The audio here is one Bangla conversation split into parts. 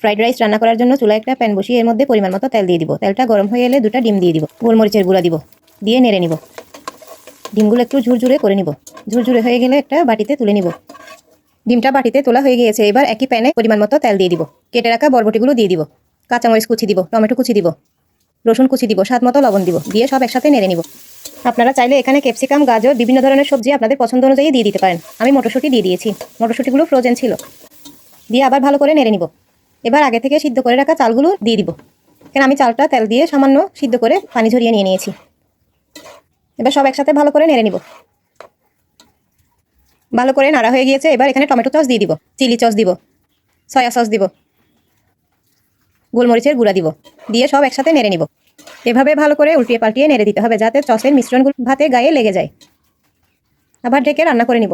ফ্রাইড রাইস রান্না করার জন্য চুলায় একটা প্যান বসিয়ে এর মধ্যে পরিমাণ মতো তেল দিয়ে দিব। তেলটা গরম হয়ে এলে 2টা ডিম দিয়ে দিব, গোলমরিচের গুঁড়া দিব, দিয়ে নেড়ে নিব। ডিমগুলো একটু ঝুরঝুরে করে নিব। ঝুরঝুরে হয়ে গেলে একটা বাটিতে তুলে নিব। ডিমটা বাটিতে তোলা হয়ে গিয়েছে। এবার একই প্যানে পরিমাণ মতো তেল দিয়ে দিব। কেটে রাখা বরবটিগুলো দিয়ে দিব, কাঁচামরিচ কুচি দিব, টমেটো কুচি দিব, রসুন কুচি দিব, স্বাদ মতো লবণ দিব, দিয়ে সব একসাথে নেড়ে নিব। আপনারা চাইলে এখানে ক্যাপসিকাম, গাজর, বিভিন্ন ধরনের সবজি আপনাদের পছন্দ অনুযায়ী দিয়ে দিতে পারেন। আমি মটরশুঁটি দিয়ে দিয়েছি, মটরশুঁটিগুলো ফ্রোজেন ছিল। দিয়ে আবার ভালো করে নেড়ে নিব। এবার আগে থেকে সিদ্ধ করে রাখা চালগুলো দিয়ে দিব। কারণ আমি চালটা তেল দিয়ে সামান্য সিদ্ধ করে পানি ঝরিয়ে নিয়ে নিয়েছি। এবার সব একসাথে ভালো করে নেড়ে নিব। ভালো করে নাড়া হয়ে গিয়েছে। এবার এখানে টমেটো সস দিয়ে দিব, চিলি সস দিব, সয়া সস দিব, গোলমরিচের গুঁড়া দিব, দিয়ে সব একসাথে নেড়ে নিব। এভাবে ভালো করে উল্টিয়ে পাল্টিয়ে নেড়ে দিতে হবে, যাতে সসের মিশ্রণগুলো ভাতে গায়ে লেগে যায়। আবার ঢেকে রান্না করে নিব।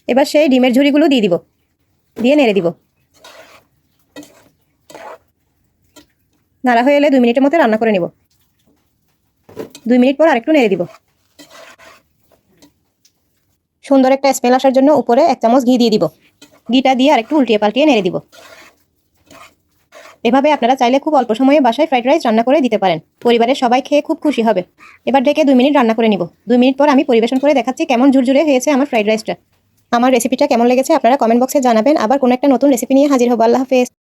এবার সেই ডিমের ঝুড়িগুলো দিয়ে দিব, দিয়ে নেড়ে দিব। নাড়া হয়ে এলে 2 মিনিটের মধ্যে রান্না করে নিব। 2 মিনিট পর আরেকটু নেড়ে দিব। সুন্দর একটা স্মেল আসার জন্য উপরে 1 চামচ ঘি দিয়ে দিব। ঘিটা দিয়ে আরেকটু উল্টিয়ে পাল্টিয়ে নেড়ে দিব। এভাবে আপনারা চাইলে খুব অল্প সময়ে বাসায় ফ্রাইড রাইস রান্না করে দিতে পারেন। পরিবারের সবাই খেয়ে খুব খুশি হবে। এবার ঢেকে 2 মিনিট রান্না করে নিব। 2 মিনিট পর আমি পরিবেশন করে দেখাচ্ছি কেমন ঝুরঝুরে হয়েছে আমার ফ্রাইড রাইসটা। আমার রেসিপিটা কেমন লেগেছে আপনারা কমেন্ট বক্সে জানাবেন। আবার কোনো একটা নতুন রেসিপি নিয়ে হাজির হব। আল্লাহ হাফেজ।